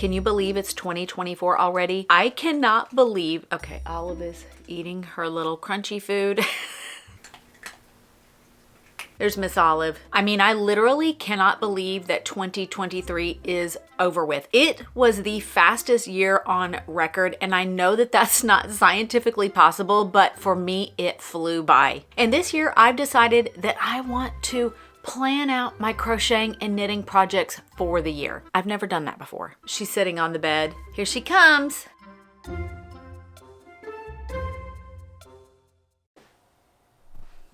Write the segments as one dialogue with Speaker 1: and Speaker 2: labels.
Speaker 1: Can you believe it's 2024 already? I cannot believe, okay, Olive is eating her little crunchy food. There's Miss Olive. I mean, I literally cannot believe that 2023 is over with. It was the fastest year on record, and I know that that's not scientifically possible, but for me, it flew by. And this year, I've decided that I want to plan out my crocheting and knitting projects for the year. I've never done that before. She's sitting on the bed. Here she comes.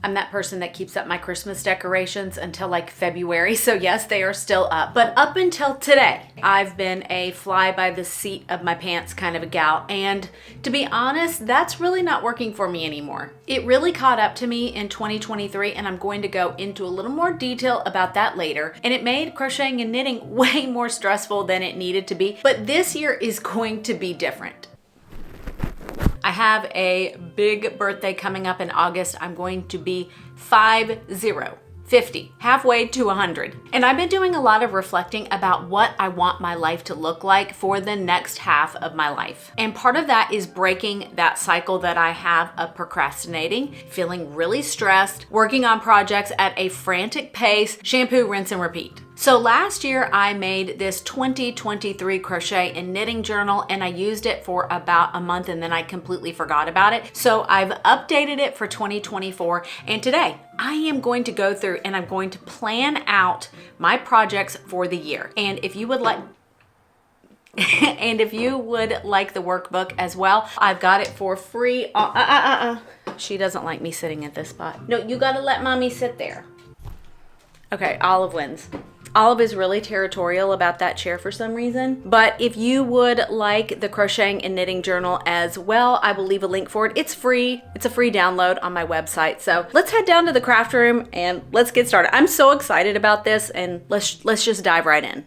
Speaker 1: I'm that person that keeps up my Christmas decorations until like February. So yes, they are still up. But up until today, I've been a fly by the seat of my pants kind of a gal. And to be honest, that's really not working for me anymore. It really caught up to me in 2023, and I'm going to go into a little more detail about that later. And it made crocheting and knitting way more stressful than it needed to be. But this year is going to be different. I have a big birthday coming up in August. I'm going to be 50, halfway to 100. And I've been doing a lot of reflecting about what I want my life to look like for the next half of my life. And part of that is breaking that cycle that I have of procrastinating, feeling really stressed, working on projects at a frantic pace, shampoo, rinse, and repeat. So last year I made this 2023 crochet and knitting journal, and I used it for about a month and then I completely forgot about it. So I've updated it for 2024, and today I am going to go through and I'm going to plan out my projects for the year. And if you would like the workbook as well, I've got it for free. She doesn't like me sitting at this spot. No, you gotta let mommy sit there. Okay, Olive wins. Olive is really territorial about that chair for some reason. But if you would like the crocheting and knitting journal as well, I will leave a link for it. It's free. It's a free download on my website. So let's head down to the craft room and let's get started. I'm so excited about this, and let's just dive right in.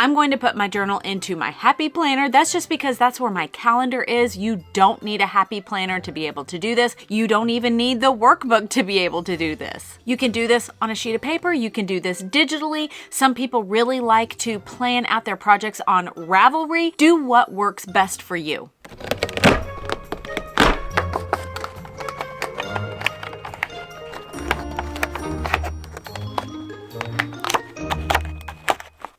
Speaker 1: I'm going to put my journal into my happy planner. That's just because that's where my calendar is. You don't need a happy planner to be able to do this. You don't even need the workbook to be able to do this. You can do this on a sheet of paper. You can do this digitally. Some people really like to plan out their projects on Ravelry. Do what works best for you.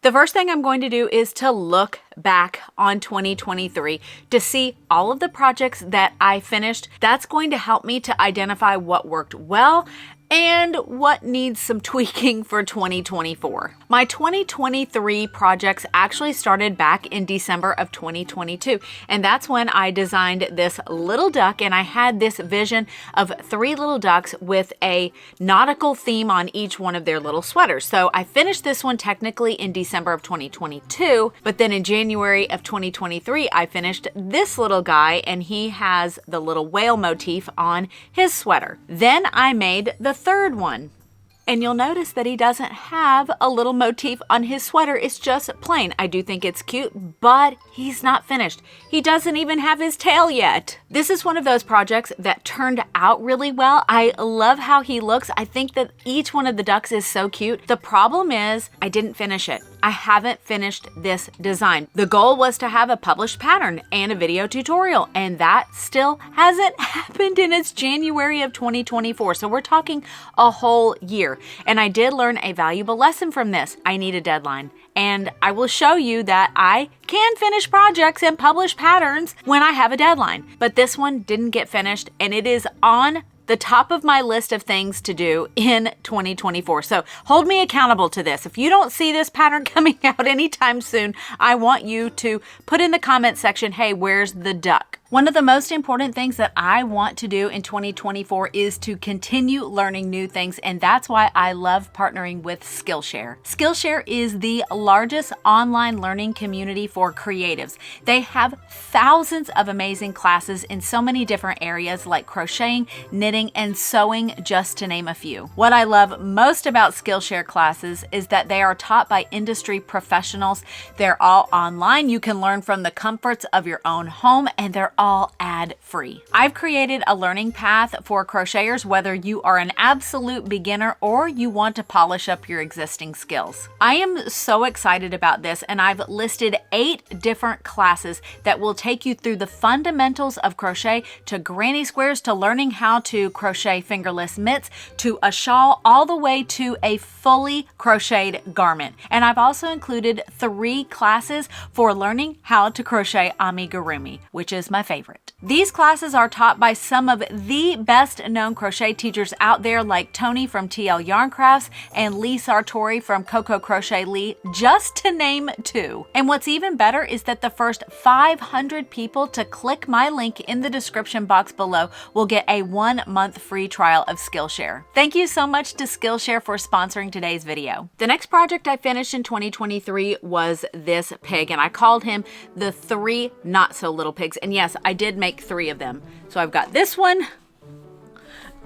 Speaker 1: The first thing I'm going to do is to look back on 2023 to see all of the projects that I finished. That's going to help me to identify what worked well and what needs some tweaking for 2024. My 2023 projects actually started back in December of 2022, and that's when I designed this little duck, and I had this vision of 3 little ducks with a nautical theme on each one of their little sweaters. So I finished this one technically in December of 2022, but then in January of 2023, I finished this little guy, and he has the little whale motif on his sweater. Then I made the third one. And you'll notice that he doesn't have a little motif on his sweater. It's just plain. I do think it's cute, but he's not finished. He doesn't even have his tail yet. This is one of those projects that turned out really well. I love how he looks. I think that each one of the ducks is so cute. The problem is I didn't finish it. I haven't finished this design. The goal was to have a published pattern and a video tutorial, and that still hasn't happened, and it's January of 2024. So we're talking a whole year. And I did learn a valuable lesson from this. I need a deadline. And I will show you that I can finish projects and publish patterns when I have a deadline. But this one didn't get finished, and it is on the top of my list of things to do in 2024. So hold me accountable to this. If you don't see this pattern coming out anytime soon, I want you to put in the comment section, hey, where's the duck? One of the most important things that I want to do in 2024 is to continue learning new things, and that's why I love partnering with Skillshare. Skillshare is the largest online learning community for creatives. They have thousands of amazing classes in so many different areas like crocheting, knitting, and sewing, just to name a few. What I love most about Skillshare classes is that they are taught by industry professionals. They're all online. You can learn from the comforts of your own home, and they're all ad-free. I've created a learning path for crocheters, whether you are an absolute beginner or you want to polish up your existing skills. I am so excited about this, and I've listed 8 different classes that will take you through the fundamentals of crochet, to granny squares, to learning how to crochet fingerless mitts, to a shawl, all the way to a fully crocheted garment. And I've also included 3 classes for learning how to crochet amigurumi, which is my favorite. These classes are taught by some of the best known crochet teachers out there, like Tony from TL Yarn Crafts and Lee Sartori from Coco Crochet Lee, just to name 2. And what's even better is that the first 500 people to click my link in the description box below will get a 1-month free trial of Skillshare. Thank you so much to Skillshare for sponsoring today's video. The next project I finished in 2023 was this pig, and I called him the 3 not so little pigs. And yes, I did make 3 of them. So I've got this one,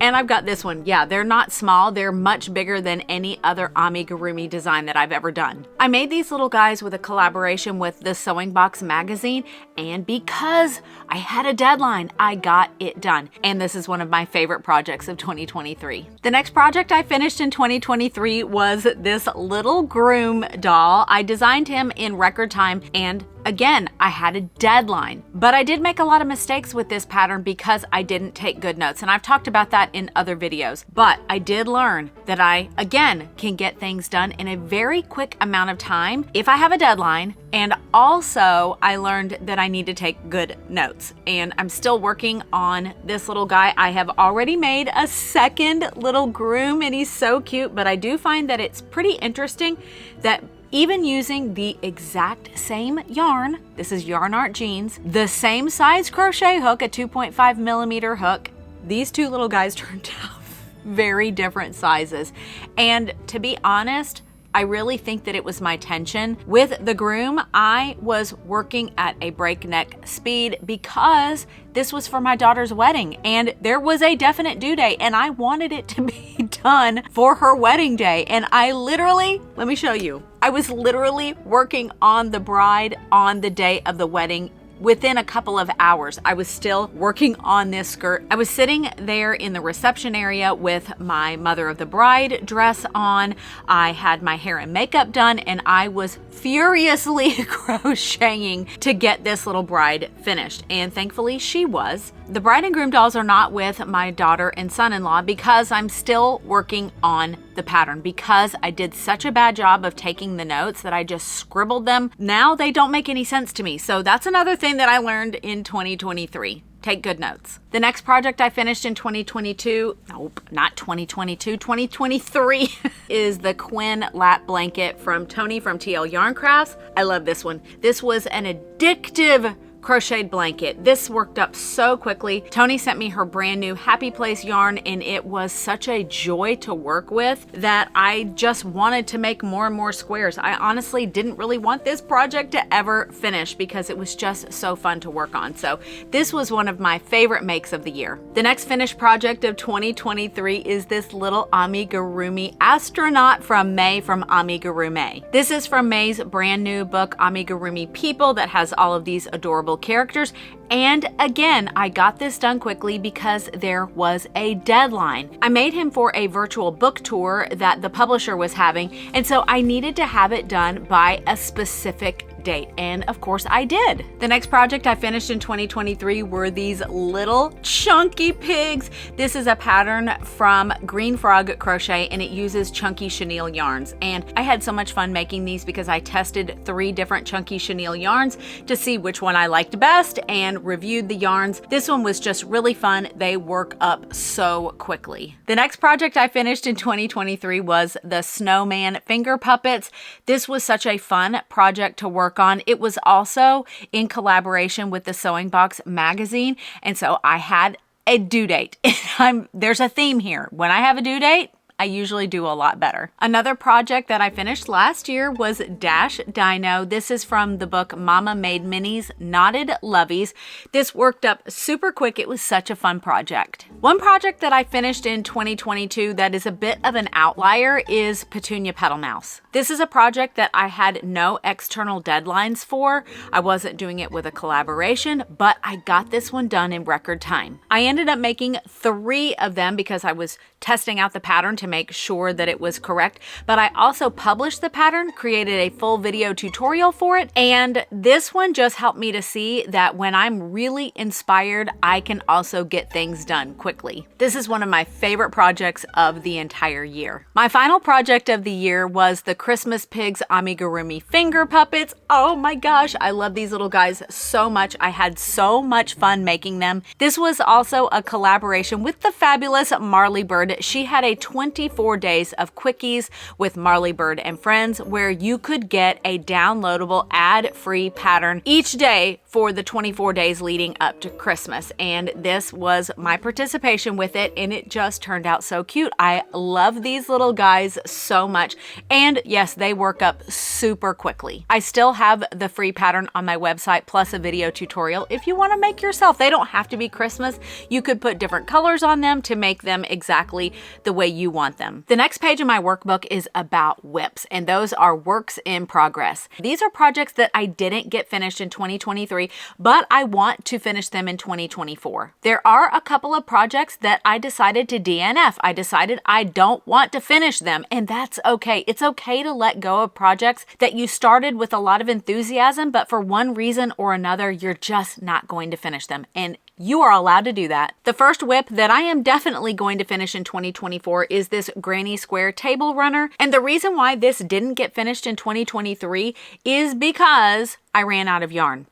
Speaker 1: and I've got this one. Yeah, they're not small. They're much bigger than any other amigurumi design that I've ever done. I made these little guys with a collaboration with the Sewing Box magazine, and because I had a deadline, I got it done. And this is one of my favorite projects of 2023. The next project I finished in 2023 was this little groom doll. I designed him in record time, and again, I had a deadline, but I did make a lot of mistakes with this pattern because I didn't take good notes, and I've talked about that in other videos. But I did learn that I, again, can get things done in a very quick amount of time if I have a deadline, and also I learned that I need to take good notes. And I'm still working on this little guy. I have already made a second little groom, and he's so cute, but I do find that it's pretty interesting that even using the exact same yarn, this is Yarn Art Jeans, the same size crochet hook, a 2.5 millimeter hook, these 2 little guys turned out very different sizes. And to be honest, I really think that it was my tension. With the groom, I was working at a breakneck speed because this was for my daughter's wedding, and there was a definite due date, and I wanted it to be done for her wedding day. And I literally, let me show you, I was literally working on the bride on the day of the wedding. Within a couple of hours, I was still working on this skirt. I was sitting there in the reception area with my mother of the bride dress on. I had my hair and makeup done, and I was furiously crocheting to get this little bride finished. And thankfully she was. The bride and groom dolls are not with my daughter and son-in-law because I'm still working on the pattern, because I did such a bad job of taking the notes that I just scribbled them. Now they don't make any sense to me. So that's another thing that I learned in 2023. Take good notes. The next project I finished in 2022, nope, not 2022, 2023, is the Quinn Lap Blanket from Tony from TL Yarn Crafts. I love this one. This was an addictive crocheted blanket. This worked up so quickly. Tony sent me her brand new Happy Place yarn, and it was such a joy to work with that I just wanted to make more and more squares. I honestly didn't really want this project to ever finish because it was just so fun to work on. So this was one of my favorite makes of the year. The next finished project of 2023 is this little amigurumi astronaut from May from Amigurumi. This is from May's brand new book, Amigurumi People, that has all of these adorable characters. And again, I got this done quickly because there was a deadline. I made him for a virtual book tour that the publisher was having, and so I needed to have it done by a specific date, and of course I did. The next project I finished in 2023 were these little chunky pigs. This is a pattern from Green Frog Crochet, and it uses chunky chenille yarns, and I had so much fun making these because I tested 3 different chunky chenille yarns to see which one I liked best and reviewed the yarns. This one was just really fun. They work up so quickly. The next project I finished in 2023 was the Snowman Finger Puppets. This was such a fun project to work on. It was also in collaboration with the Sewing Box magazine, and so I had a due date. There's a theme here. When I have a due date, I usually do a lot better. Another project that I finished last year was Dash Dino. This is from the book Mama Made Minis Knotted Lovies. This worked up super quick. It was such a fun project. One project that I finished in 2022 that is a bit of an outlier is Petunia Petal Mouse. This is a project that I had no external deadlines for. I wasn't doing it with a collaboration, but I got this one done in record time. I ended up making 3 of them because I was testing out the pattern to make sure that it was correct, but I also published the pattern, created a full video tutorial for it, and this one just helped me to see that when I'm really inspired, I can also get things done quickly. This is one of my favorite projects of the entire year. My final project of the year was the Christmas Pigs Amigurumi finger puppets. Oh my gosh, I love these little guys so much. I had so much fun making them. This was also a collaboration with the fabulous Marley Bird. She had a 24 days of quickies with Marley Bird and friends where you could get a downloadable ad-free pattern each day for the 24 days leading up to Christmas. And this was my participation with it, and it just turned out so cute. I love these little guys so much. And yes, they work up super quickly. I still have the free pattern on my website plus a video tutorial if you want to make yourself. They don't have to be Christmas. You could put different colors on them to make them exactly the way you want them. The next page of my workbook is about whips, and those are works in progress. These are projects that I didn't get finished in 2023, but I want to finish them in 2024. There are a couple of projects that I decided to DNF. I decided I don't want to finish them, and that's okay. It's okay to let go of projects that you started with a lot of enthusiasm, but for one reason or another, you're just not going to finish them. And you are allowed to do that. The first whip that I am definitely going to finish in 2024 is this Granny Square table runner. And the reason why this didn't get finished in 2023 is because I ran out of yarn.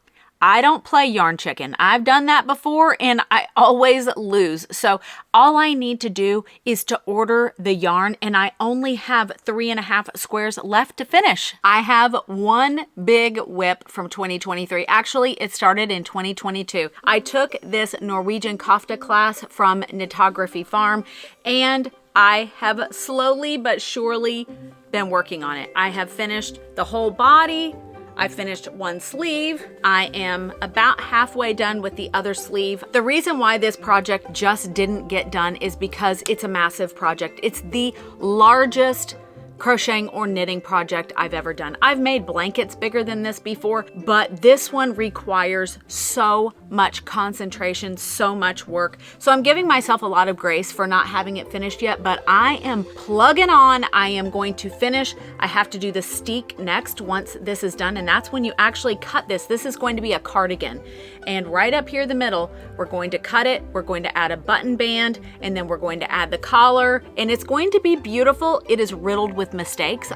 Speaker 1: I don't play yarn chicken. I've done that before and I always lose. So all I need to do is to order the yarn, and I only have 3.5 squares left to finish. I have one big whip from 2023. Actually, it started in 2022. I took this Norwegian kofta class from Knitography Farm, and I have slowly but surely been working on it. I have finished the whole body. I finished one sleeve. I am about halfway done with the other sleeve. The reason why this project just didn't get done is because it's a massive project. It's the largest crocheting or knitting project I've ever done. I've made blankets bigger than this before, but this one requires so much concentration, so much work. So I'm giving myself a lot of grace for not having it finished yet, but I am plugging on. I am going to finish. I have to do the steek next once this is done, and that's when you actually cut this. This is going to be a cardigan. And right up here the middle, we're going to cut it. We're going to add a button band, and then we're going to add the collar, and it's going to be beautiful. It is riddled with mistakes.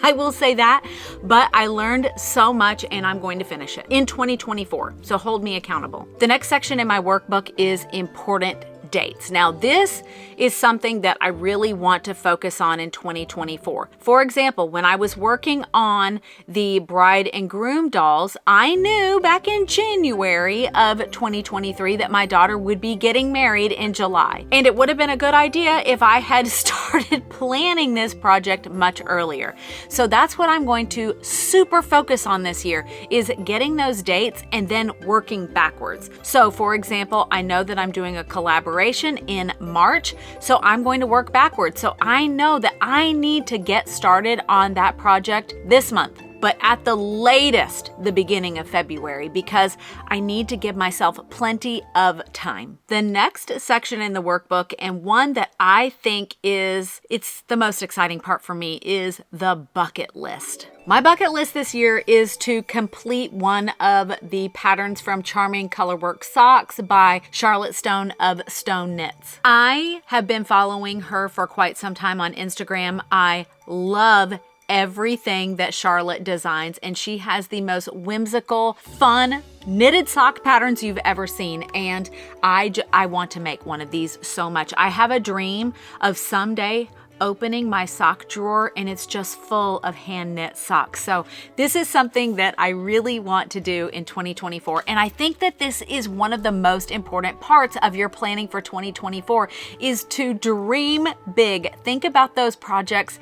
Speaker 1: I will say that, but I learned so much and I'm going to finish it in 2024. So hold me accountable. The next section in my workbook is important dates. Now, this is something that I really want to focus on in 2024. For example, when I was working on the bride and groom dolls, I knew back in January of 2023 that my daughter would be getting married in July. And it would have been a good idea if I had started planning this project much earlier. So that's what I'm going to super focus on this year, is getting those dates and then working backwards. So for example, I know that I'm doing a collaboration in March, so I'm going to work backwards. So I know that I need to get started on that project this month, but at the latest, the beginning of February, because I need to give myself plenty of time. The next section in the workbook, and one that I think it's the most exciting part for me, is the bucket list. My bucket list this year is to complete one of the patterns from Charming Colorwork Socks by Charlotte Stone of Stone Knits. I have been following her for quite some time on Instagram. I love everything that Charlotte designs, and she has the most whimsical, fun knitted sock patterns you've ever seen, and I want to make one of these so much. I have a dream of someday opening my sock drawer and it's just full of hand knit socks. So this is something that I really want to do in 2024. And I think that this is one of the most important parts of your planning for 2024 is to dream big. Think about those projects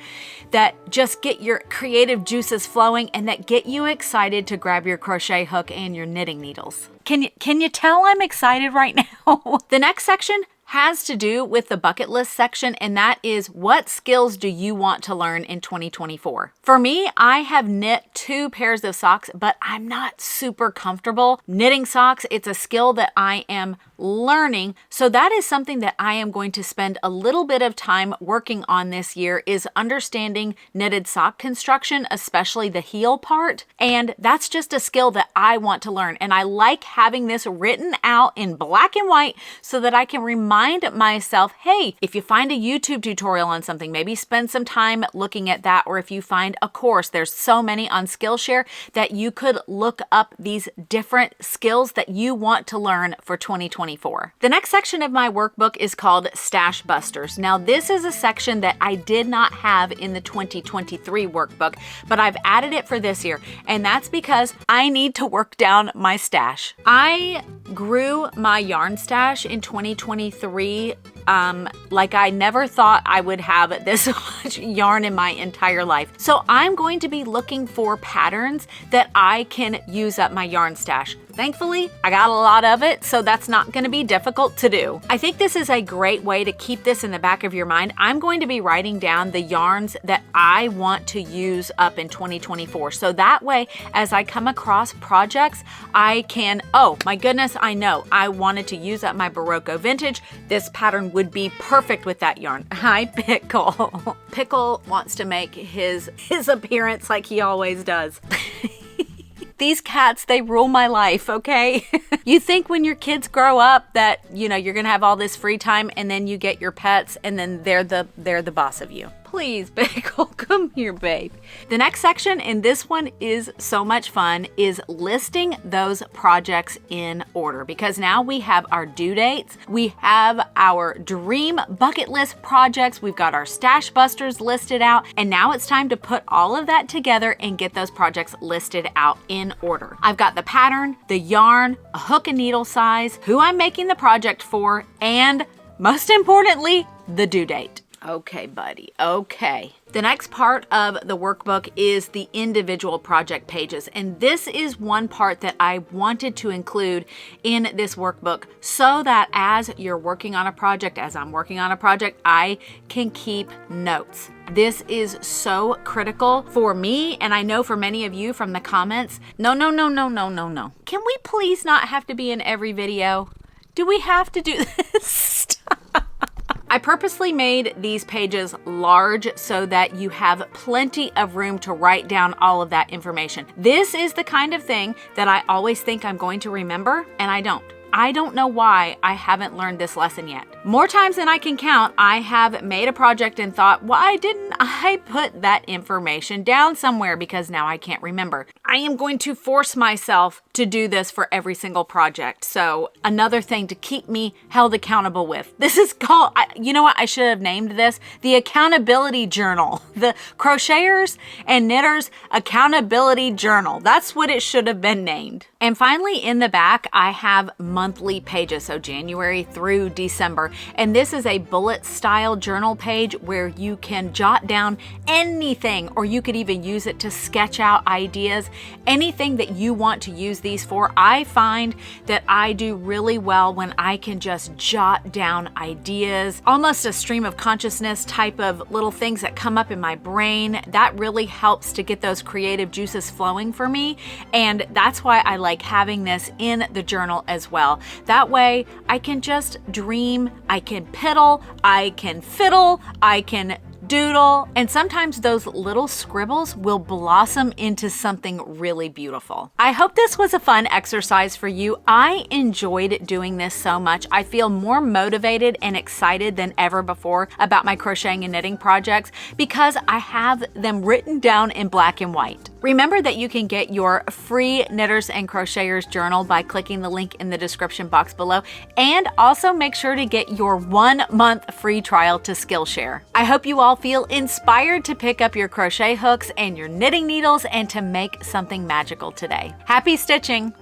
Speaker 1: that just get your creative juices flowing and that get you excited to grab your crochet hook and your knitting needles. Can you tell I'm excited right now? The next section has to do with the bucket list section, and that is what skills do you want to learn in 2024? For me, I have knit 2 pairs of socks, but I'm not super comfortable knitting socks. It's a skill that I am learning. So that is something that I am going to spend a little bit of time working on this year is understanding knitted sock construction, especially the heel part. And that's just a skill that I want to learn. And I like having this written out in black and white so that I can remind myself, hey, if you find a YouTube tutorial on something, maybe spend some time looking at that. Or if you find a course, there's so many on Skillshare that you could look up these different skills that you want to learn for 2024. The next section of my workbook is called Stash Busters. Now, this is a section that I did not have in the 2023 workbook, but I've added it for this year, and that's because I need to work down my stash. I grew my yarn stash in 2023 like I never thought I would have this much yarn in my entire life. So I'm going to be looking for patterns that I can use up my yarn stash. Thankfully, I got a lot of it, so that's not going to be difficult to do. I think this is a great way to keep this in the back of your mind. I'm going to be writing down the yarns that I want to use up in 2024. So that way, as I come across projects, I can, oh my goodness, I know, I wanted to use up my Barocco Vintage. This pattern would be perfect with that yarn. Hi, Pickle. Pickle wants to make his appearance like he always does. These cats, they rule my life, okay? You think when your kids grow up that, you know, you're gonna have all this free time and then you get your pets and then they're the boss of you. Please, Pickle, come here, babe. The next section, and this one is so much fun, is listing those projects in order because now we have our due dates, we have our dream bucket list projects, we've got our stash busters listed out, and now it's time to put all of that together and get those projects listed out in order. I've got the pattern, the yarn, a hook and needle size, who I'm making the project for, and most importantly, the due date. Okay, buddy, okay. The next part of the workbook is the individual project pages. And this is one part that I wanted to include in this workbook so that as you're working on a project, as I'm working on a project, I can keep notes. This is so critical for me, and I know for many of you from the comments, no. Can we please not have to be in every video? Do we have to do this? I purposely made these pages large so that you have plenty of room to write down all of that information. This is the kind of thing that I always think I'm going to remember, and I don't. I don't know why I haven't learned this lesson yet. More times than I can count, I have made a project and thought, why didn't I put that information down somewhere because now I can't remember. I am going to force myself to do this for every single project. So another thing to keep me held accountable with. This is called, you know what, I should have named this the accountability journal. The crocheters and knitters accountability journal. That's what it should have been named. And finally, in the back, I have monthly pages, so January through December. And this is a bullet style journal page where you can jot down anything, or you could even use it to sketch out ideas, anything that you want to use these for. I find that I do really well when I can just jot down ideas, almost a stream of consciousness type of little things that come up in my brain. That really helps to get those creative juices flowing for me. And that's why I like having this in the journal as well. That way I can just dream, I can piddle, I can fiddle, I can doodle, and sometimes those little scribbles will blossom into something really beautiful. I hope this was a fun exercise for you. I enjoyed doing this so much. I feel more motivated and excited than ever before about my crocheting and knitting projects because I have them written down in black and white. Remember that you can get your free Knitters and Crocheters journal by clicking the link in the description box below, and also make sure to get your 1 month free trial to Skillshare. I hope you all all feel inspired to pick up your crochet hooks and your knitting needles and to make something magical today. Happy stitching!